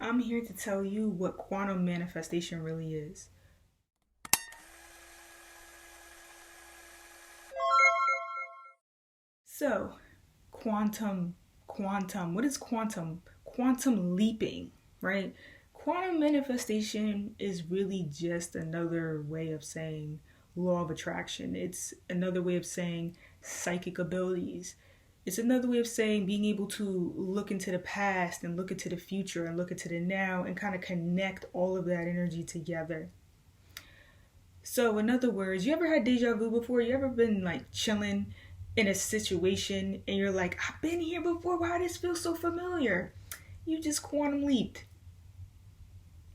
I'm here to tell you what quantum manifestation really is. So, quantum, what is quantum? Quantum leaping, right? Quantum manifestation is really just another way of saying law of attraction. It's another way of saying psychic abilities. It's another way of saying being able to look into the past and look into the future and look into the now and kind of connect all of that energy together. So, in other words, you ever had deja vu before? You ever been like chilling in a situation and you're like, I've been here before. Why does this feel so familiar? You just quantum leaped.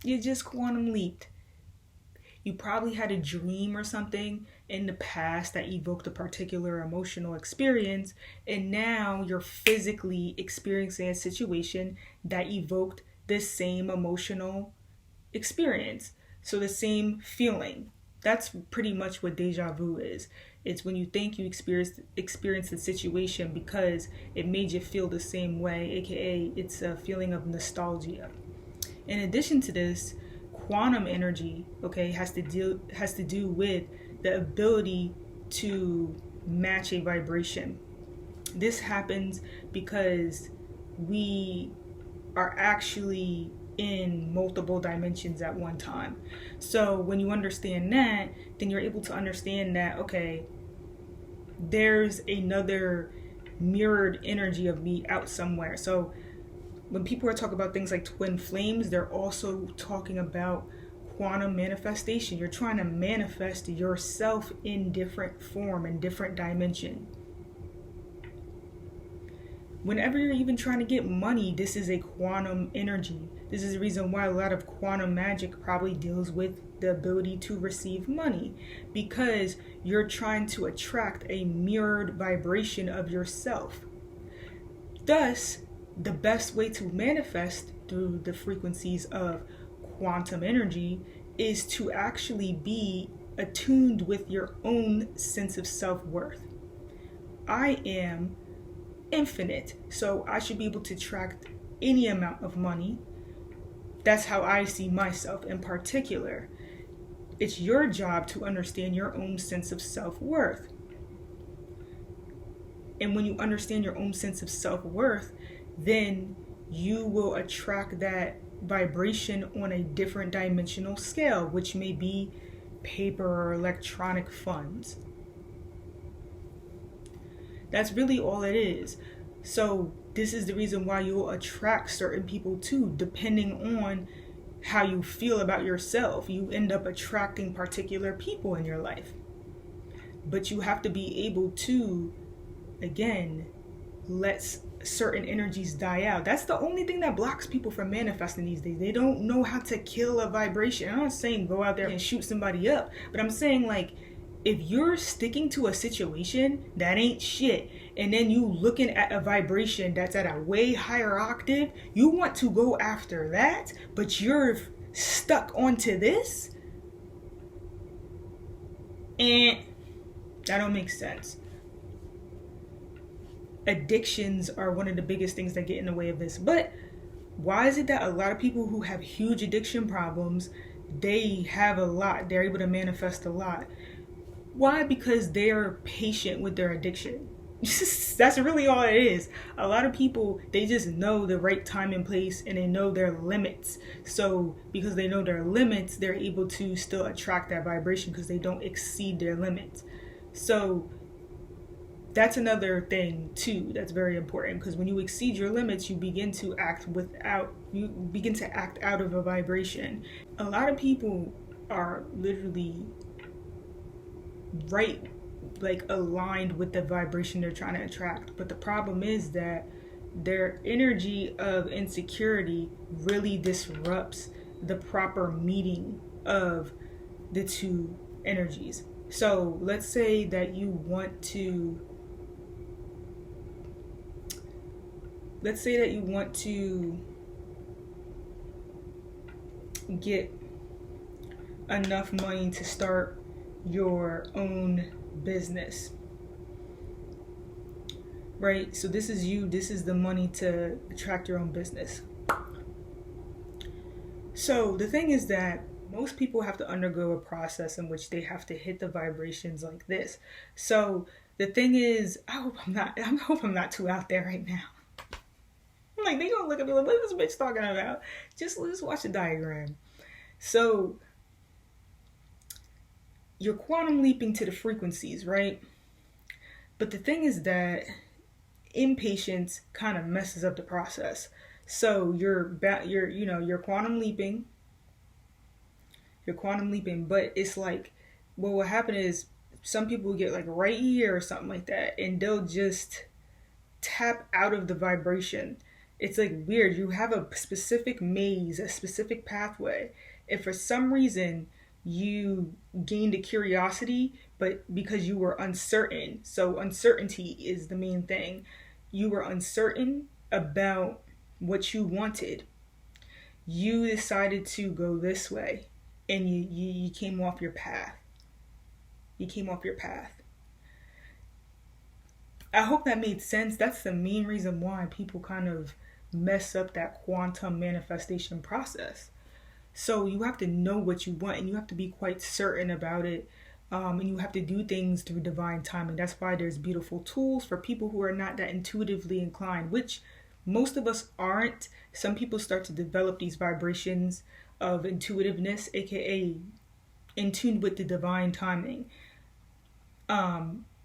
You just quantum leaped. You probably had a dream or something in the past that evoked a particular emotional experience, and now you're physically experiencing a situation that evoked this same emotional experience. So the same feeling. That's pretty much what deja vu is. It's when you think you experienced the situation because it made you feel the same way, aka it's a feeling of nostalgia. In addition to this, quantum energy, okay, has to do with the ability to match a vibration. This happens because we are actually in multiple dimensions at one time. So when you understand that, then you're able to understand that, okay, there's another mirrored energy of me out somewhere. So when people are talking about things like twin flames, they're also talking about quantum manifestation. You're trying to manifest yourself in different form and different dimension. Whenever you're even trying to get money, this is a quantum energy. This is the reason why a lot of quantum magic probably deals with the ability to receive money, because you're trying to attract a mirrored vibration of yourself. Thus, the best way to manifest through the frequencies of quantum energy is to actually be attuned with your own sense of self-worth. I am infinite, so I should be able to attract any amount of money. That's how I see myself in particular. It's your job to understand your own sense of self-worth. And when you understand your own sense of self-worth, then you will attract that vibration on a different dimensional scale, which may be paper or electronic funds. That's really all it is. So this is the reason why you'll attract certain people too, depending on how you feel about yourself. You end up attracting particular people in your life. But you have to be able to, again, let certain energies die out. That's the only thing that blocks people from manifesting these days. They don't know how to kill a vibration. I'm not saying go out there and shoot somebody up, but I'm saying, like, if you're sticking to a situation that ain't shit, and then you looking at a vibration that's at a way higher octave, you want to go after that, but you're stuck onto this, and that don't make sense. Addictions are one of the biggest things that get in the way of this. But why is it that a lot of people who have huge addiction problems, they have a lot, they're able to manifest a lot? Why? Because they're patient with their addiction. That's really all it is. A lot of people, they just know the right time and place, and they know their limits. So because they know their limits, they're able to still attract that vibration because they don't exceed their limits. So that's another thing too that's very important, because when you exceed your limits, you begin to act out of a vibration. A lot of people are literally right, like, aligned with the vibration they're trying to attract, but the problem is that their energy of insecurity really disrupts the proper meeting of the two energies. So let's say that you want to get enough money to start your own business, right? So this is the money to attract your own business. So the thing is that most people have to undergo a process in which they have to hit the vibrations like this. So the thing is, I hope I'm not too out there right now. I'm like, they gonna look at me like, what is this bitch talking about? Just watch the diagram. So you're quantum leaping to the frequencies, right? But the thing is that impatience kind of messes up the process. So you're quantum leaping, but it's like what will happen is some people get like right here or something like that, and they'll just tap out of the vibration. It's like weird. You have a specific maze, a specific pathway. If for some reason you gained a curiosity, but because you were uncertain, so uncertainty is the main thing. You were uncertain about what you wanted. You decided to go this way, and you came off your path. You came off your path. I hope that made sense. That's the main reason why people kind of mess up that quantum manifestation process. So you have to know what you want, and you have to be quite certain about it. And you have to do things through divine timing. That's why there's beautiful tools for people who are not that intuitively inclined, which most of us aren't. Some people start to develop these vibrations of intuitiveness, aka in tune with the divine timing.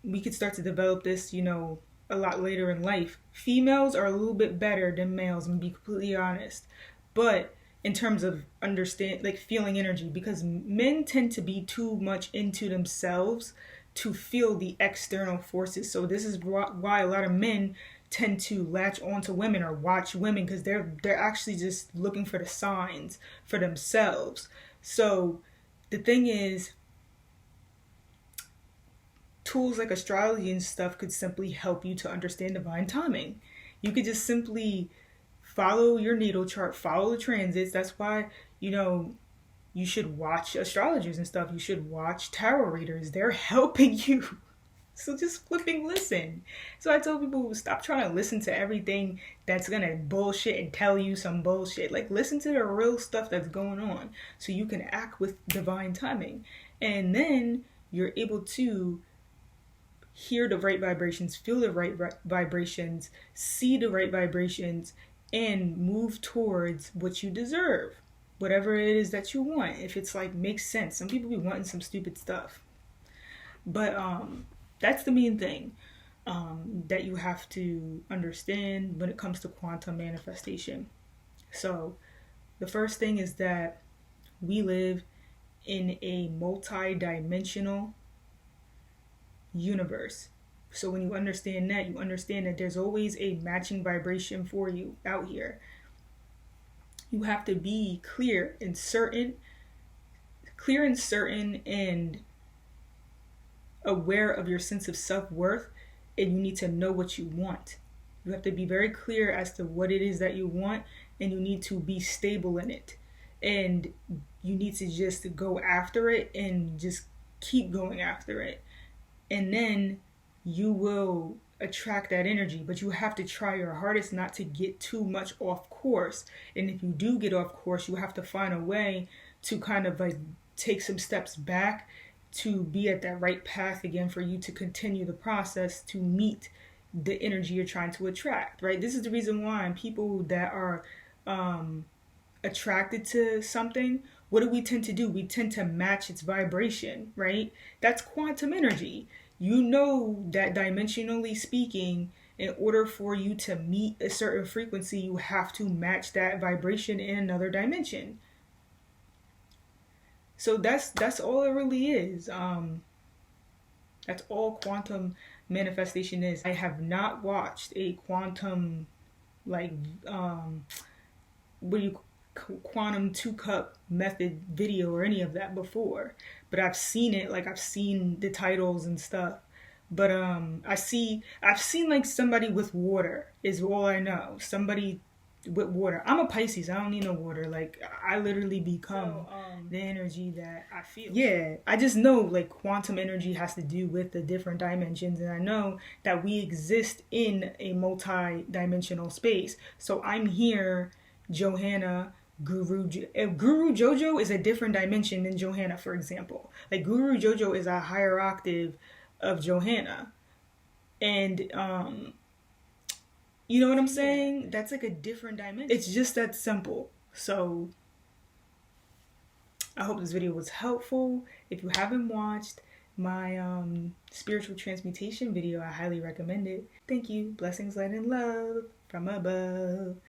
We could start to develop this, a lot later in life. Females are a little bit better than males, and be completely honest. But in terms of understand, like feeling energy, because men tend to be too much into themselves to feel the external forces. So this is why a lot of men tend to latch onto women or watch women, because they're actually just looking for the signs for themselves. So the thing is, tools like astrology and stuff could simply help you to understand divine timing. You could just simply follow your natal chart, follow the transits. That's why, you should watch astrologers and stuff. You should watch tarot readers. They're helping you. So just flipping listen. So I tell people, stop trying to listen to everything that's going to bullshit and tell you some bullshit. Like, listen to the real stuff that's going on so you can act with divine timing. And then you're able to hear the right vibrations, feel the right vibrations, see the right vibrations, and move towards what you deserve. Whatever it is that you want. If it's like makes sense. Some people be wanting some stupid stuff. But that's the main thing that you have to understand when it comes to quantum manifestation. So the first thing is that we live in a multi-dimensional universe. So when you understand that, you understand that there's always a matching vibration for you out here. You have to be clear and certain, and aware of your sense of self-worth, and you need to know what you want. You have to be very clear as to what it is that you want, and you need to be stable in it. And you need to just go after it and just keep going after it. And then you will attract that energy, but you have to try your hardest not to get too much off course. And if you do get off course, you have to find a way to kind of like take some steps back to be at that right path again for you to continue the process to meet the energy you're trying to attract, right? This is the reason why people that are attracted to something, what do we tend to do? We tend to match its vibration, right? That's quantum energy. You know that dimensionally speaking, in order for you to meet a certain frequency, you have to match that vibration in another dimension. So that's all it really is. That's all quantum manifestation is. I have not watched a quantum like quantum 2-cup method video or any of that before, but I've seen it. Like, I've seen the titles and stuff, but I've seen like somebody with water is all I know. Somebody with water. I'm a Pisces. I don't need no water. Like, I literally become the energy that I feel. Yeah, I just know like quantum energy has to do with the different dimensions, and I know that we exist in a multi-dimensional space. So I'm here, Johanna, If Guru Jojo is a different dimension than Johanna, for example. Like Guru Jojo is a higher octave of Johanna. And you know what I'm saying? That's like a different dimension. It's just that simple. So I hope this video was helpful. If you haven't watched my spiritual transmutation video, I highly recommend it. Thank you. Blessings, light, and love from above.